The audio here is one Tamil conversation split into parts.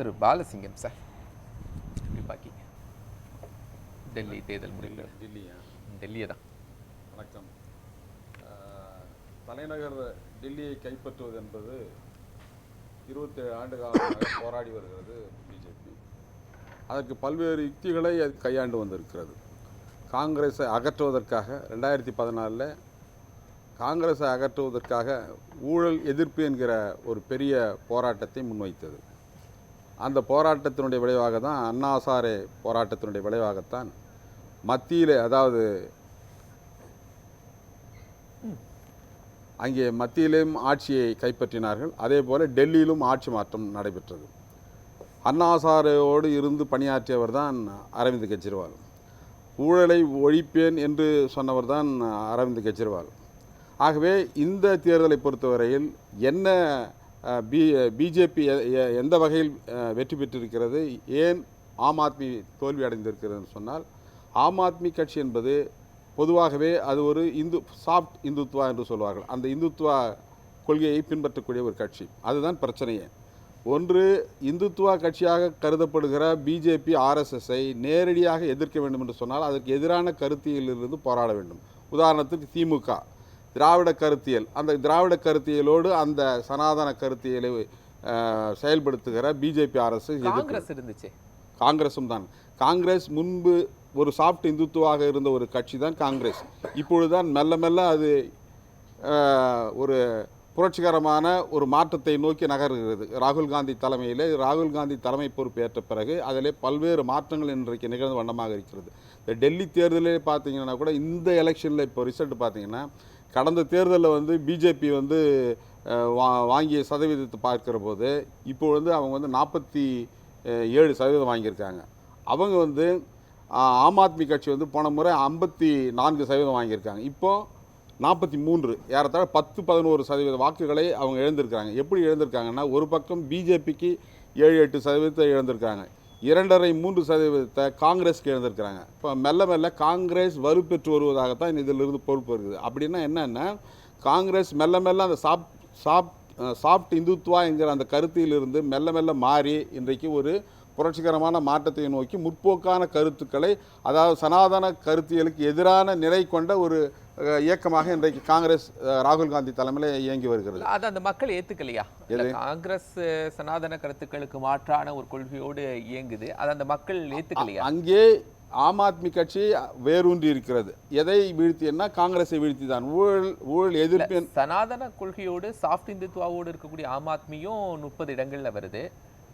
திரு பாலசிங்கம் சார், எப்படி பார்க்கீங்க டெல்லி தேர்தல் முடிவுகள்? டெல்லியை தான். வணக்கம். தலைநகர் டெல்லியை கைப்பற்றுவது என்பது 27 ஆண்டு காலமாக போராடி வருகிறது பிஜேபி. அதற்கு பல்வேறு யுக்திகளை அது கையாண்டு வந்திருக்கிறது. காங்கிரஸை அகற்றுவதற்காக 2014 காங்கிரஸை அகற்றுவதற்காக ஊழல் எதிர்ப்பு என்கிற ஒரு பெரிய போராட்டத்தை முன்வைத்தது. அந்த போராட்டத்தினுடைய விளைவாக தான், அண்ணா ஹசாரே போராட்டத்தினுடைய விளைவாகத்தான் மத்தியிலே, அதாவது அங்கே மத்தியிலும் ஆட்சியை கைப்பற்றினார்கள். அதே போல் டெல்லியிலும் ஆட்சி மாற்றம் நடைபெற்றது. அண்ணா ஹசாரேயோடு இருந்து பணியாற்றியவர் தான் அரவிந்த் கெஜ்ரிவால். ஊழலை ஒழிப்பேன் என்று சொன்னவர் தான் அரவிந்த் கெஜ்ரிவால். ஆகவே இந்த தேர்தலை பொறுத்தவரையில் என்ன பிஜேபி எந்த வகையில் வெற்றி பெற்றிருக்கிறது, ஏன் ஆம் ஆத்மி தோல்வி அடைந்திருக்கிறது சொன்னால், ஆம் ஆத்மி கட்சி என்பது பொதுவாகவே அது ஒரு சாஃப்ட் இந்துத்வா என்று சொல்வார்கள். அந்த இந்துத்வா கொள்கையை பின்பற்றக்கூடிய ஒரு கட்சி. அதுதான் பிரச்சனையே. ஒன்று, இந்துத்துவா கட்சியாக கருதப்படுகிற பிஜேபி ஆர்எஸ்எஸ்ஸை நேரடியாக எதிர்க்க வேண்டும் என்று சொன்னால் அதற்கு எதிரான கருத்தியலிலிருந்து போராட வேண்டும். உதாரணத்துக்கு திமுக திராவிட கருத்தியல், அந்த திராவிட கருத்தியலோடு அந்த சனாதன கருத்தியலை செயல்படுத்துகிற பிஜேபி ஆர்எஸ்எஸ் இருந்துச்சு. காங்கிரஸும் தான். காங்கிரஸ் முன்பு ஒரு சாஃப்ட் இந்துத்துவாக இருந்த ஒரு கட்சி தான் காங்கிரஸ். இப்பொழுதுதான் மெல்ல மெல்ல அது ஒரு புரட்சிகரமான ஒரு மாற்றத்தை நோக்கி நகர்கிறது. ராகுல் காந்தி தலைமையில், ராகுல் காந்தி தலைமை பொறுப்பேற்ற பிறகு அதிலே பல்வேறு மாற்றங்கள் இன்றைக்கு நிகழ்ந்த வண்ணமாக இருக்கிறது. இந்த டெல்லி தேர்தலே பார்த்தீங்கன்னா கூட, இந்த எலெக்ஷனில் இப்போ ரிசல்ட் பார்த்தீங்கன்னா, கடந்த தேர்தலில் பிஜேபி வாங்கிய சதவீதத்தை பார்க்கிற போது இப்போ அவங்க 47% வாங்கியிருக்காங்க. அவங்க ஆம் ஆத்மி கட்சி போன முறை 54% வாங்கியிருக்காங்க. இப்போது 43, ஏறத்தாழ 10-11% வாக்குகளை அவங்க இழந்திருக்காங்க. எப்படி இழந்திருக்காங்கன்னா, ஒரு பக்கம் பிஜேபிக்கு 7-8% இழந்திருக்காங்க, 2.5-3% காங்கிரஸ்க்கு இழந்திருக்கிறாங்க. இப்போ மெல்ல மெல்ல காங்கிரஸ் வலுப்பெற்று வருவதாகத்தான் இதிலிருந்து பொறுப்பு இருக்குது. அப்படின்னா என்னென்னா, காங்கிரஸ் மெல்ல மெல்ல அந்த சாஃப்ட் இந்துத்வா என்கிற அந்த கருத்திலிருந்து மெல்ல மெல்ல மாறி இன்றைக்கு ஒரு புரட்சிகரமான மாற்றத்தை நோக்கி முற்போக்கான கருத்துக்களை, அதாவது சனாதன கருத்தியலுக்கு எதிரான நிலை கொண்ட ஒரு இயக்கமாக இன்றைக்கு காங்கிரஸ் ராகுல் காந்தி தலைமையில் இயங்கி வருகிறது. அது அந்த மக்கள் ஏற்றுக்கலையா? காங்கிரஸ் சனாதன கருத்துக்களுக்கு மாற்றான ஒரு கொள்கையோடு இயங்குது, அது அந்த மக்கள் ஏற்றுக்கலையா? அங்கே ஆம் ஆத்மி கட்சி வேரூன்றி இருக்கிறது. எதை வீழ்த்தினா காங்கிரஸை வீழ்த்தி தான். ஊழல் எதிர்ப்பு சனாதன கொள்கையோடு சாஃப்ட் இந்துத்துவாவோடு இருக்கக்கூடிய ஆம் ஆத்மியும் 30 இடங்களில் வருது,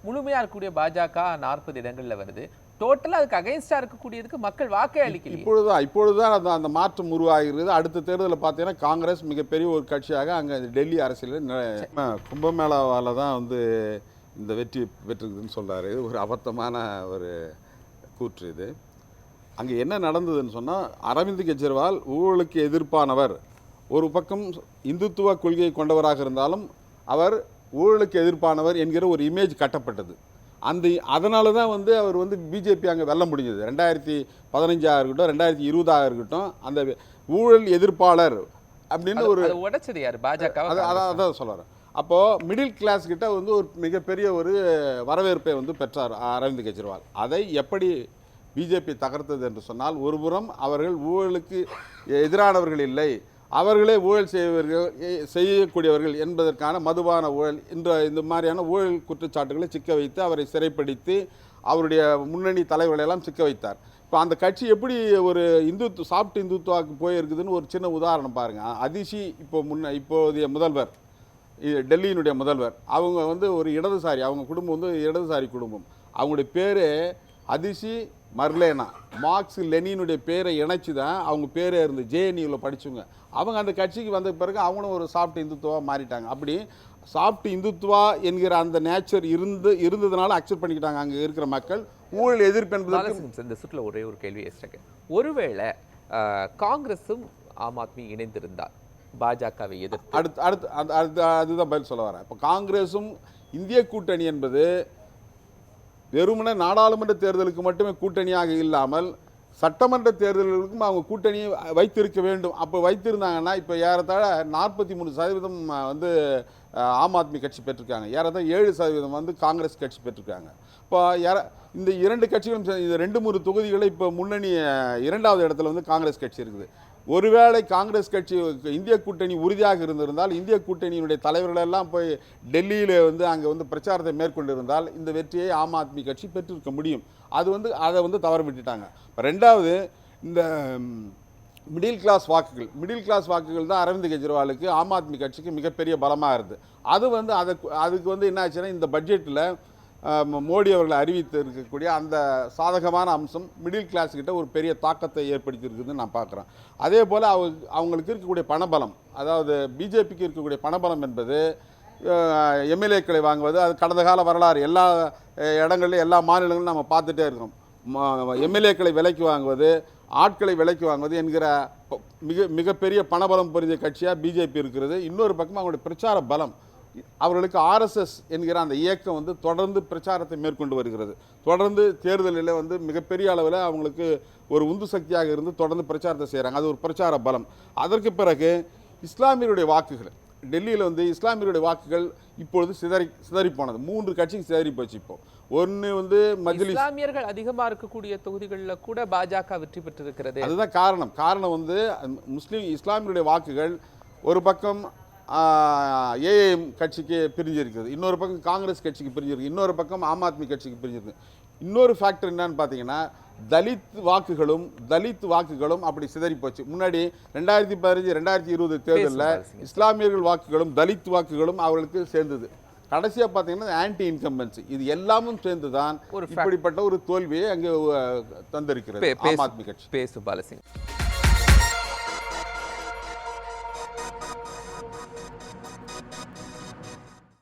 முழுமையாக இருக்கக்கூடிய பாஜக 40 இடங்களில் வருது. டோட்டலாக அதுக்கு அகைன்ஸ்டாக இருக்கக்கூடியதுக்கு மக்கள் வாக்கே அளிக்கல. இப்பொழுதுதான் அந்த மாற்றம் உருவாகிறது. அடுத்த தேர்தலில் பார்த்தீங்கன்னா காங்கிரஸ் மிகப்பெரிய ஒரு கட்சியாக அங்கே டெல்லி அரசியலில் கும்பமேளாவால் தான் இந்த வெற்றி பெற்றிருக்குதுன்னு சொல்கிறாரு. இது ஒரு அபத்தமான ஒரு கூற்று. இது அங்கே என்ன நடந்ததுன்னு சொன்னால், அரவிந்த் கெஜ்ரிவால் ஊழலுக்கு எதிர்ப்பானவர். ஒரு பக்கம் இந்துத்துவ கொள்கையை கொண்டவராக இருந்தாலும் அவர் ஊழலுக்கு எதிர்ப்பானவர் என்கிற ஒரு இமேஜ் கட்டப்பட்டது. அதனால தான் அவர் பிஜேபி அங்கே வெல்ல முடிஞ்சது. 2015 இருக்கட்டும், 2020 இருக்கட்டும், அந்த ஊழல் எதிர்ப்பாளர் அப்படின்னு ஒரு உடைச்சது யார்? பாஜக. அதான் சொல்கிறேன். அப்போது மிடில் கிளாஸ் கிட்ட ஒரு மிகப்பெரிய ஒரு வரவேற்பை பெற்றார் அரவிந்த் கெஜ்ரிவால். அதை எப்படி பிஜேபி தகர்த்தது என்று சொன்னால், ஒருபுறம் அவர்கள் ஊழலுக்கு எதிரானவர்கள் இல்லை, அவர்களே ஊழல் செய்யக்கூடியவர்கள் என்பதற்கான மதுபான ஊழல் இந்த மாதிரியான ஊழல் குற்றச்சாட்டுகளை சிக்க வைத்து அவரை சிறைப்படுத்தி அவருடைய முன்னணி தலைவர்களெல்லாம் சிக்க வைத்தார். இப்போ அந்த கட்சி எப்படி ஒரு சாஃப்ட் இந்துத்துவாக்கு போயிருக்குதுன்னு ஒரு சின்ன உதாரணம் பாருங்கள். அதிஷி இப்போதைய முதல்வர், டெல்லியினுடைய முதல்வர், அவங்க ஒரு இடதுசாரி, அவங்க குடும்பம் இடதுசாரி குடும்பம். அவங்களுடைய பேர் அதிஷி மர்லேனா. மார்க்ஸ் லெனினுடைய பேரை இணைச்சி தான் அவங்க பேரே இருந்து ஜேஎன்யூவில் படித்தவங்க. அவங்க அந்த கட்சிக்கு வந்த பிறகு அவங்களும் ஒரு சாஃப்ட் இந்துத்துவா மாறிட்டாங்க. அப்படி சாஃப்ட் இந்துத்துவா என்கிற அந்த நேச்சர் இருந்ததுனால அக்செப்ட் பண்ணிக்கிட்டாங்க அங்கே இருக்கிற மக்கள். ஊழல் எதிர்ப்பு என்பது இந்த சுற்றுல ஒரே ஒரு கேள்வி ஏற்றாங்க. ஒருவேளை காங்கிரஸும் ஆம் ஆத்மி இணைந்திருந்தால் பாஜகவை எதிர்த்து அதுதான் பதில் சொல்ல வரேன். இப்போ காங்கிரஸும் இந்திய கூட்டணி என்பது வெறுமனே நாடாளுமன்ற தேர்தலுக்கு மட்டுமே கூட்டணியாக இல்லாமல் சட்டமன்ற தேர்தல்களுக்கும் அவங்க கூட்டணியை வைத்திருக்க வேண்டும். அப்போ வைத்திருந்தாங்கன்னா இப்போ ஏறத்தாழ 43% ஆம் ஆத்மி கட்சி பெற்றிருக்காங்க. ஏறதான் 7% வந்து காங்கிரஸ் கட்சி பெற்றிருக்காங்க. இப்போ இந்த 2 கட்சிகளும் இந்த 2-3 தொகுதிகளில் இப்போ முன்னணி 2வது இடத்துல வந்து காங்கிரஸ் கட்சி இருக்குது. ஒருவேளை காங்கிரஸ் கட்சி இந்திய கூட்டணி உறுதியாக இருந்திருந்தால், இந்திய கூட்டணியினுடைய தலைவர்கள் எல்லாம் போய் டெல்லியில் வந்து அங்கே வந்து பிரச்சாரத்தை மேற்கொண்டிருந்தால் இந்த வெற்றியை ஆம் ஆத்மி கட்சி பெற்றிருக்க முடியும். அது வந்து அதை வந்து தவற விட்டுட்டாங்க. இப்போ 2வது இந்த மிடில் கிளாஸ் வாக்குகள் தான் அரவிந்த் கெஜ்ரிவாலுக்கு ஆம் ஆத்மி கட்சிக்கு மிகப்பெரிய பலமாக இருக்குது. அது வந்து அதுக்கு வந்து என்ன ஆச்சுன்னா, இந்த பட்ஜெட்டில் மோடி அவர்கள் அறிவித்து இருக்கக்கூடிய அந்த சாதகமான அம்சம் மிடில் கிளாஸ் கிட்ட ஒரு பெரிய தாக்கத்தை ஏற்படுத்தியிருக்குதுன்னு நான் பார்க்குறேன். அதே போல் அவங்களுக்கு இருக்கக்கூடிய பணபலம், அதாவது பிஜேபிக்கு இருக்கக்கூடிய பணபலம் என்பது எம்எல்ஏக்களை வாங்குவது, அது கடந்த கால வரலாறு எல்லா இடங்கள்லையும் எல்லா மாநிலங்களும் நம்ம பார்த்துட்டே இருக்கோம். எம்எல்ஏக்களை விலைக்கு வாங்குவது, ஆட்களை விலைக்கு வாங்குவது என்கிற மிகப்பெரிய பணபலம் பொருந்திய கட்சியாக பிஜேபி இருக்கிறது. இன்னொரு பக்கம் அவங்களுடைய பிரச்சார பலம், அவர்களுக்கு ஆர்எஸ்எஸ் என்கிற அந்த இயக்கம் வந்து தொடர்ந்து பிரச்சாரத்தை மேற்கொண்டு வருகிறது. தொடர்ந்து தேர்தலில் வந்து மிகப்பெரிய அளவில் அவங்களுக்கு ஒரு உந்து சக்தியாக இருந்து தொடர்ந்து பிரச்சாரத்தை செய்கிறாங்க. அது ஒரு பிரச்சார பலம். அதற்கு பிறகு இஸ்லாமியருடைய வாக்குகள், டெல்லியில் வந்து இஸ்லாமியருடைய வாக்குகள் இப்பொழுது சிதறி போனது. 3 கட்சிக்கு சிதறி போச்சு. இப்போ ஒன்று வந்து மஜ்லிஸ், இஸ்லாமியர்கள் அதிகமாக இருக்கக்கூடிய தொகுதிகளில் கூட பாஜக வெற்றி பெற்றிருக்கிறது. அதுதான் காரணம் வந்து இஸ்லாமியருடைய வாக்குகள் ஒரு பக்கம் ஏஏஎம் கட்சிக்கு பிரிஞ்சிருக்குது, இன்னொரு பக்கம் காங்கிரஸ் கட்சிக்கு பிரிஞ்சிருக்கு, இன்னொரு பக்கம் ஆம் ஆத்மி கட்சிக்கு பிரிஞ்சிருக்கு. இன்னொரு ஃபேக்டர் என்னன்னு பார்த்தீங்கன்னா, தலித் வாக்குகளும் அப்படி சிதறி போச்சு. முன்னாடி 2015 2020 தேர்தலில் இஸ்லாமியர்கள் வாக்குகளும் தலித் வாக்குகளும் அவர்களுக்கு சேர்ந்தது. கடைசியாக பார்த்தீங்கன்னா ஆன்டி இன்கம்பன்சி, இது எல்லாமும் சேர்ந்து தான் இப்படிப்பட்ட ஒரு தோல்வியை அங்கே தந்திருக்கிறது ஆம் ஆத்மி கட்சி. பேசு பாலசிங்.